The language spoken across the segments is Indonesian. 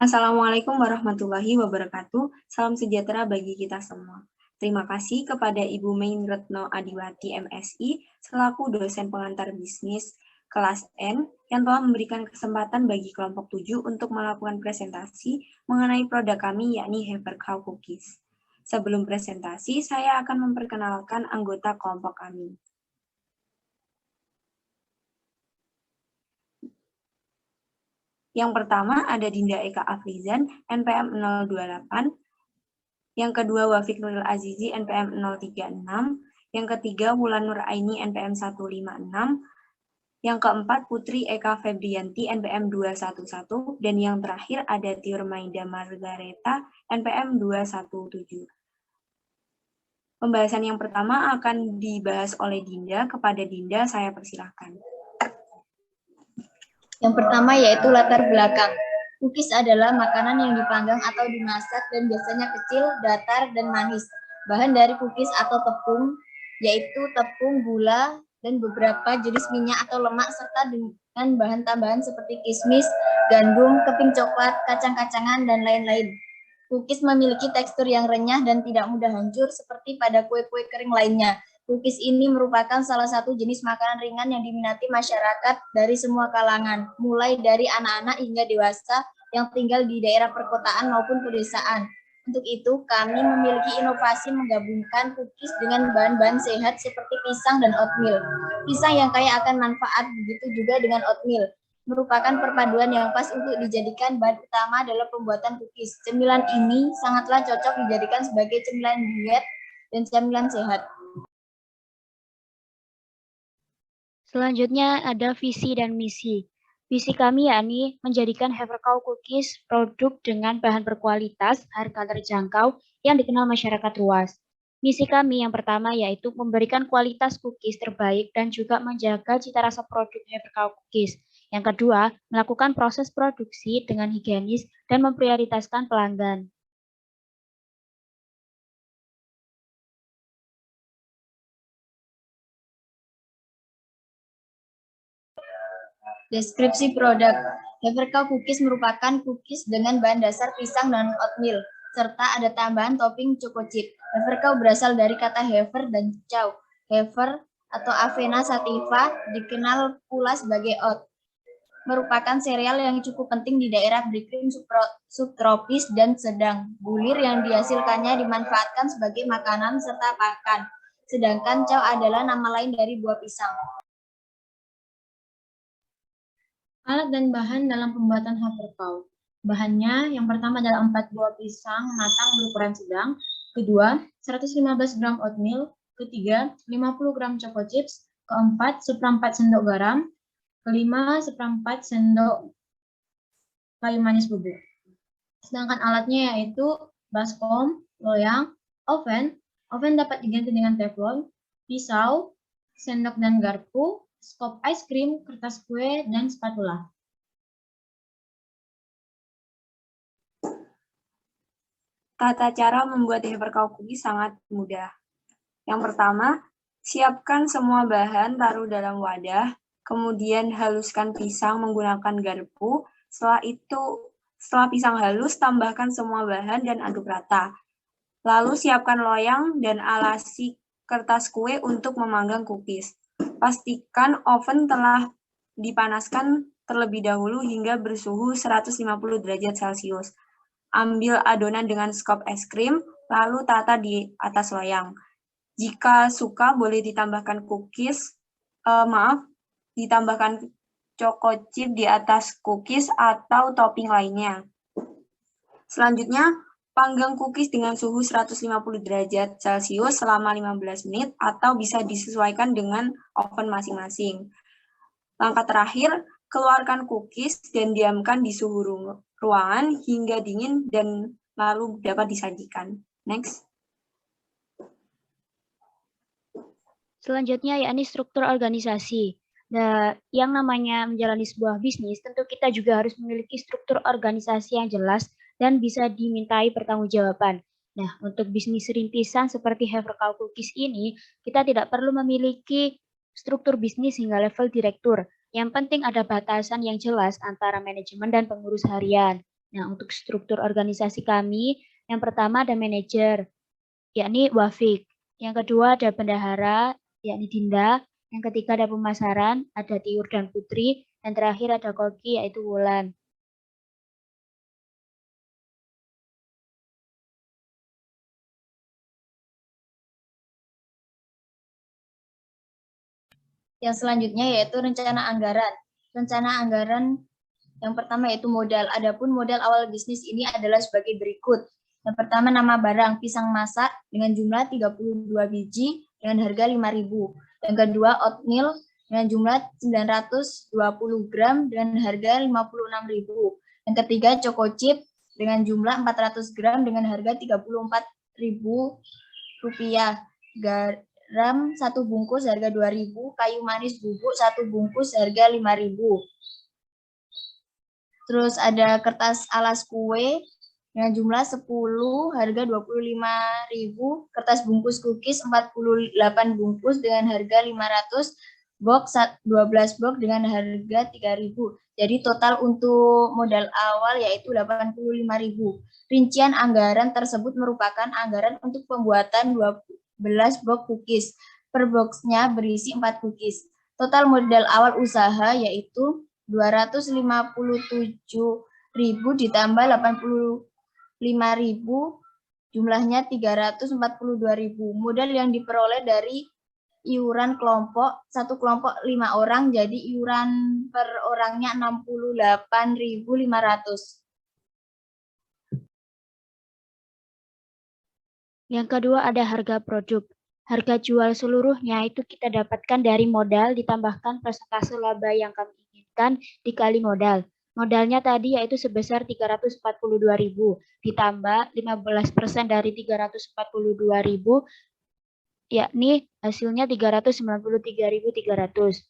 Assalamualaikum warahmatullahi wabarakatuh. Salam sejahtera bagi kita semua. Terima kasih kepada Ibu Mein Retno Adiwati MSI selaku dosen pengantar bisnis kelas N yang telah memberikan kesempatan bagi kelompok 7 untuk melakukan presentasi mengenai produk kami yakni Havercow Cookies. Sebelum presentasi, saya akan memperkenalkan anggota kelompok kami. Yang pertama ada Dinda Eka Afrizan, NPM 028. Yang kedua Wafik Nuril Azizi, NPM 036. Yang ketiga Wulan Nur Aini, NPM 156. Yang keempat Putri Eka Febrianti, NPM 211. Dan yang terakhir ada Tiur Maida Margareta, NPM 217. Pembahasan yang pertama akan dibahas oleh Dinda. Kepada Dinda, saya persilahkan. Yang pertama yaitu latar belakang. Cookies adalah makanan yang dipanggang atau dimasak dan biasanya kecil, datar, dan manis. Bahan dari cookies atau tepung yaitu tepung, gula, dan beberapa jenis minyak atau lemak serta dengan bahan tambahan seperti kismis, gandum, keping coklat, kacang-kacangan, dan lain-lain. Cookies memiliki tekstur yang renyah dan tidak mudah hancur seperti pada kue-kue kering lainnya. Cookies ini merupakan salah satu jenis makanan ringan yang diminati masyarakat dari semua kalangan, mulai dari anak-anak hingga dewasa yang tinggal di daerah perkotaan maupun pedesaan. Untuk itu, kami memiliki inovasi menggabungkan cookies dengan bahan-bahan sehat seperti pisang dan oatmeal. Pisang yang kaya akan manfaat, begitu juga dengan oatmeal. Merupakan perpaduan yang pas untuk dijadikan bahan utama dalam pembuatan cookies. Cemilan ini sangatlah cocok dijadikan sebagai cemilan diet dan cemilan sehat. Selanjutnya ada visi dan misi. Visi kami yakni menjadikan Havercow Cookies produk dengan bahan berkualitas, harga terjangkau, yang dikenal masyarakat luas. Misi kami yang pertama yaitu memberikan kualitas cookies terbaik dan juga menjaga cita rasa produk Havercow Cookies. Yang kedua, melakukan proses produksi dengan higienis dan memprioritaskan pelanggan. Deskripsi produk. Havercow Cookies merupakan cookies dengan bahan dasar pisang dan oatmeal, serta ada tambahan topping choco chip. Havercow berasal dari kata haver dan cow. Haver atau Avena sativa dikenal pula sebagai oat. Merupakan sereal yang cukup penting di daerah beriklim subtropis dan sedang. Bulir yang dihasilkannya dimanfaatkan sebagai makanan serta pakan. Sedangkan cow adalah nama lain dari buah pisang. Alat dan bahan dalam pembuatan Havercow. Bahannya yang pertama adalah 4 buah pisang matang berukuran sedang, kedua 115 gram oatmeal, ketiga 50 gram choco chips, keempat seperempat sendok garam, kelima seperempat sendok kayu manis bubuk. Sedangkan alatnya yaitu baskom, loyang, oven dapat diganti dengan teflon, pisau, sendok dan garpu, skop ice cream, kertas kue, dan spatula. Tata cara membuat Havercow Cookies sangat mudah. Yang pertama, siapkan semua bahan, taruh dalam wadah, kemudian haluskan pisang menggunakan garpu. Setelah pisang halus, tambahkan semua bahan dan aduk rata. Lalu siapkan loyang dan alasi kertas kue untuk memanggang cookies. Pastikan oven telah dipanaskan terlebih dahulu hingga bersuhu 150 derajat Celcius. Ambil adonan dengan skop es krim, lalu tata di atas loyang. Jika suka, boleh ditambahkan ditambahkan choco chip di atas cookies atau topping lainnya. Selanjutnya, panggang cookies dengan suhu 150 derajat Celcius selama 15 menit atau bisa disesuaikan dengan oven masing-masing. Langkah terakhir, keluarkan cookies dan diamkan di suhu ruangan hingga dingin dan lalu dapat disajikan. Next. Selanjutnya yakni struktur organisasi. Nah, yang namanya menjalani sebuah bisnis, tentu kita juga harus memiliki struktur organisasi yang jelas dan bisa dimintai pertanggungjawaban. Nah, untuk bisnis rintisan seperti Havercow Cookies ini, kita tidak perlu memiliki struktur bisnis hingga level direktur. Yang penting ada batasan yang jelas antara manajemen dan pengurus harian. Nah, untuk struktur organisasi kami, yang pertama ada manajer, yakni Wafik. Yang kedua ada bendahara, yakni Dinda. Yang ketiga ada pemasaran, ada Tiur dan Putri. Dan terakhir ada Koki, yaitu Wulan. Yang selanjutnya yaitu rencana anggaran. Rencana anggaran yang pertama yaitu modal. Adapun modal awal bisnis ini adalah sebagai berikut. Yang pertama nama barang pisang masak dengan jumlah 32 biji dengan harga 5.000. Yang kedua oatmeal dengan jumlah 920 gram dengan harga 56.000. Yang ketiga choco chip dengan jumlah 400 gram dengan harga 34.000 rupiah. Garam 1 bungkus harga 2.000, kayu manis bubuk 1 bungkus harga 5.000. Terus ada kertas alas kue dengan jumlah 10 harga 25.000, kertas bungkus cookies 48 bungkus dengan harga 500, box 12 box dengan harga 3.000. Jadi total untuk modal awal yaitu 85.000. Rincian anggaran tersebut merupakan anggaran untuk pembuatan 12 box cookies. Per boxnya berisi 4 cookies. Total modal awal usaha yaitu 257.000 ditambah 85.000, jumlahnya 342.000. Modal yang diperoleh dari iuran kelompok, satu kelompok 5 orang, jadi iuran per orangnya 68.500. Yang kedua ada harga produk. Harga jual seluruhnya itu kita dapatkan dari modal ditambahkan persentase laba yang kami inginkan dikali modal. Modalnya tadi yaitu sebesar 342.000 ditambah 15% dari 342.000 yakni hasilnya 393.300.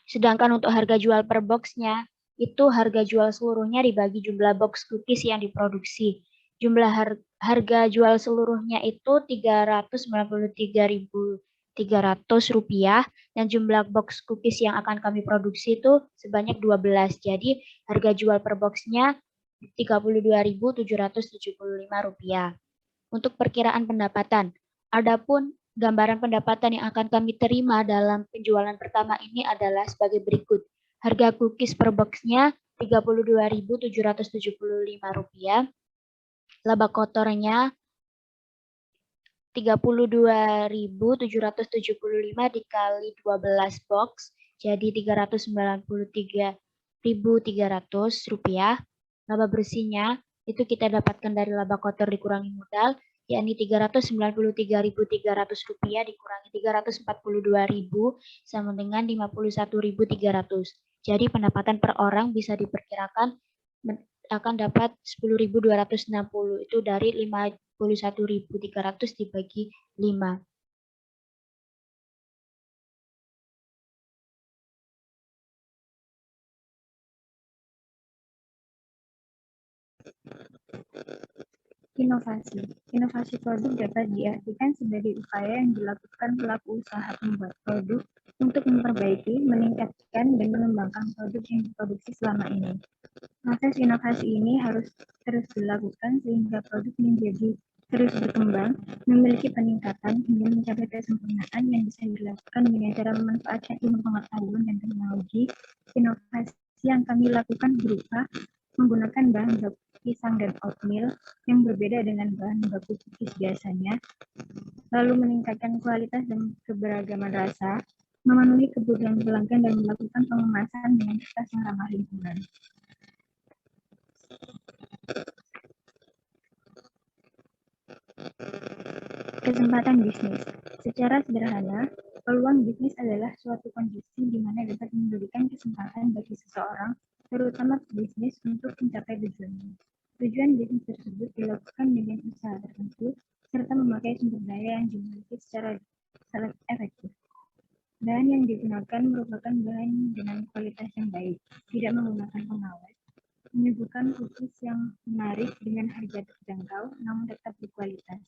Sedangkan untuk harga jual per boxnya itu harga jual seluruhnya dibagi jumlah box cookies yang diproduksi. Jumlah harga jual seluruhnya itu 393.300 rupiah dan jumlah box cookies yang akan kami produksi itu sebanyak 12. Jadi harga jual per boxnya 32.775 rupiah. Untuk perkiraan pendapatan, adapun gambaran pendapatan yang akan kami terima dalam penjualan pertama ini adalah sebagai berikut. Harga cookies per boxnya 32.775 rupiah. Laba kotornya 32.775 dikali 12 box, jadi 393.300 rupiah. Laba bersihnya itu kita dapatkan dari laba kotor dikurangi modal, yakni 393.300 rupiah dikurangi 342.000 sama dengan 51.300. Jadi pendapatan per orang bisa diperkirakan akan dapat 10.260 itu dari 51.300 dibagi 5. Inovasi produk dapat diartikan sebagai upaya yang dilakukan pelaku usaha pembuat produk untuk memperbaiki, meningkatkan, dan mengembangkan produk yang diproduksi selama ini. Proses inovasi ini harus terus dilakukan sehingga produk menjadi terus berkembang, memiliki peningkatan hingga mencapai kesempurnaan yang bisa dilakukan dengan cara memanfaatkan ilmu pengetahuan dan teknologi. Inovasi yang kami lakukan berupa menggunakan bahan baku pisang dan oatmeal yang berbeda dengan bahan baku cookies biasanya, lalu meningkatkan kualitas dan keberagaman rasa, memenuhi kebutuhan pelanggan dan melakukan pengemasan dengan kertas yang ramah lingkungan. Kesempatan bisnis. Secara sederhana, peluang bisnis adalah suatu kondisi di mana dapat memberikan kesempatan bagi seseorang, terutama bisnis, untuk mencapai tujuannya. Tujuan bisnis tersebut dilakukan dengan usaha tertentu, serta memakai sumber daya yang dimiliki secara sangat efektif. Bahan yang digunakan merupakan bahan dengan kualitas yang baik, tidak menggunakan pengawet, menyuguhkan cookies yang menarik dengan harga terjangkau namun tetap berkualitas,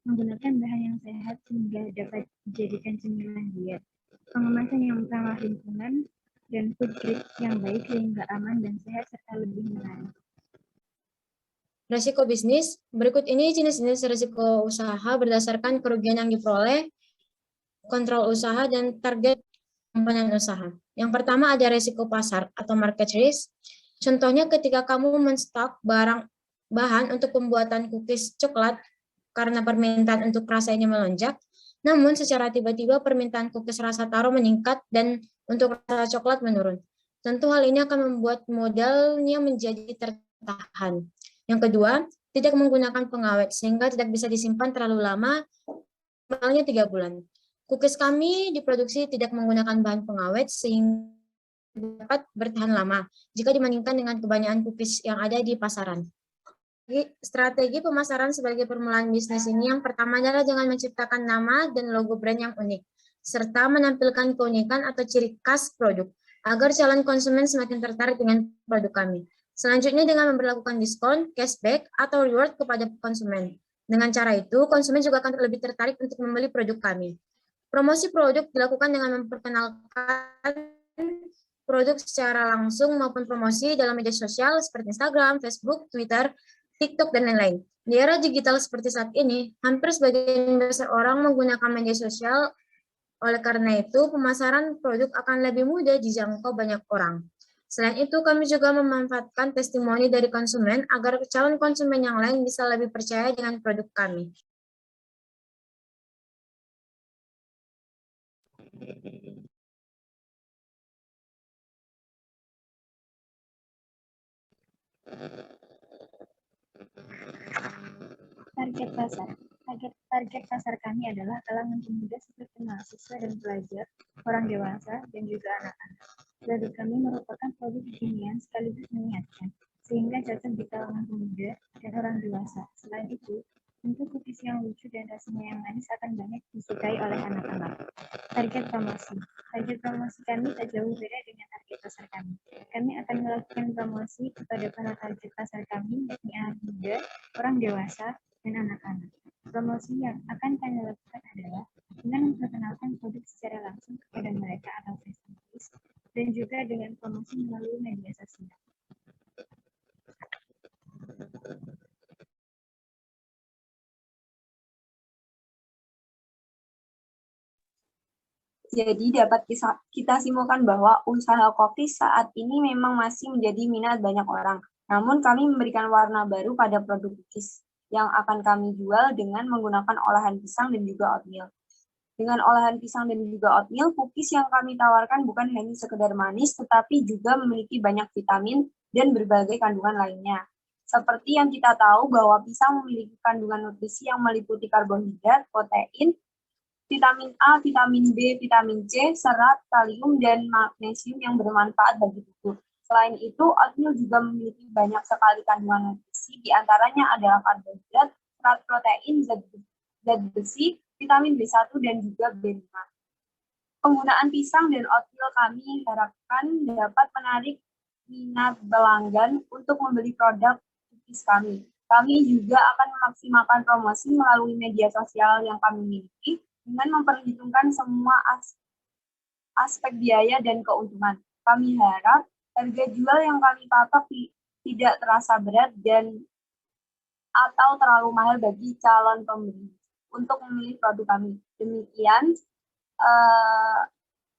menggunakan bahan yang sehat sehingga dapat dijadikan cemilan diet, pengemasan yang ramah lingkungan, dan food grade yang baik sehingga aman dan sehat serta lebih menarik. Resiko bisnis. Berikut ini jenis-jenis resiko usaha berdasarkan kerugian yang diperoleh, kontrol usaha, dan target komponen usaha. Yang pertama ada resiko pasar atau market risk. Contohnya ketika kamu menstok bahan untuk pembuatan cookies coklat karena permintaan untuk rasa ini melonjak, namun secara tiba-tiba permintaan cookies rasa taro meningkat dan untuk rasa coklat menurun. Tentu hal ini akan membuat modalnya menjadi tertahan. Yang kedua, tidak menggunakan pengawet sehingga tidak bisa disimpan terlalu lama, minimalnya 3 bulan. Cookies kami diproduksi tidak menggunakan bahan pengawet sehingga dapat bertahan lama jika dibandingkan dengan kebanyakan cookies yang ada di pasaran. Strategi pemasaran sebagai permulaan bisnis ini yang pertama adalah jangan menciptakan nama dan logo brand yang unik, serta menampilkan keunikan atau ciri khas produk, agar calon konsumen semakin tertarik dengan produk kami. Selanjutnya dengan memperlakukan diskon, cashback, atau reward kepada konsumen. Dengan cara itu, konsumen juga akan lebih tertarik untuk membeli produk kami. Promosi produk dilakukan dengan memperkenalkan produk secara langsung maupun promosi dalam media sosial seperti Instagram, Facebook, Twitter, TikTok, dan lain-lain. Di era digital seperti saat ini, hampir sebagian besar orang menggunakan media sosial. Oleh karena itu, pemasaran produk akan lebih mudah dijangkau banyak orang. Selain itu, kami juga memanfaatkan testimoni dari konsumen agar calon konsumen yang lain bisa lebih percaya dengan produk kami. Target pasar. Target pasar kami adalah kalangan pemuda seperti mahasiswa dan pelajar, orang dewasa, dan juga anak-anak. Produk kami merupakan produk kekinian sekaligus menyehatkan, sehingga cocok di kalangan pemuda dan orang dewasa. Selain itu, bentuk cookies yang lucu dan rasanya yang manis akan banyak disukai oleh anak-anak. Target promosi. Target promosi kami tak jauh beda dengan target pasar kami. Kami akan melakukan promosi kepada para target pasar kami, yakni anak muda, orang dewasa, dan anak-anak. Promosi yang akan kami lakukan adalah dengan memperkenalkan produk secara langsung kepada mereka atau face-to-face, dan juga dengan promosi melalui media sosial. Jadi dapat kita simpulkan bahwa usaha kopi saat ini memang masih menjadi minat banyak orang. Namun kami memberikan warna baru pada produk cookies yang akan kami jual dengan menggunakan olahan pisang dan juga oatmeal. Dengan olahan pisang dan juga oatmeal, cookies yang kami tawarkan bukan hanya sekedar manis, tetapi juga memiliki banyak vitamin dan berbagai kandungan lainnya. Seperti yang kita tahu bahwa pisang memiliki kandungan nutrisi yang meliputi karbohidrat, protein, vitamin A, vitamin B, vitamin C, serat, kalium, dan magnesium yang bermanfaat bagi tubuh. Selain itu, oatmeal juga memiliki banyak sekali kandungan nutrisi, diantaranya adalah karbohidrat, serat protein, zat besi, vitamin B1, dan juga B5. Penggunaan pisang dan oatmeal kami harapkan dapat menarik minat pelanggan untuk membeli produk cookies kami. Kami juga akan memaksimalkan promosi melalui media sosial yang kami miliki, dengan memperhitungkan semua aspek biaya dan keuntungan. Kami harap harga jual yang kami patok tidak terasa berat dan atau terlalu mahal bagi calon pembeli untuk memilih produk kami. Demikian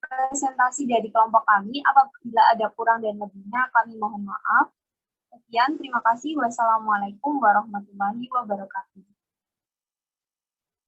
presentasi dari kelompok kami. Apabila ada kurang dan lebihnya, kami mohon maaf. Sekian, terima kasih. Wassalamualaikum warahmatullahi wabarakatuh.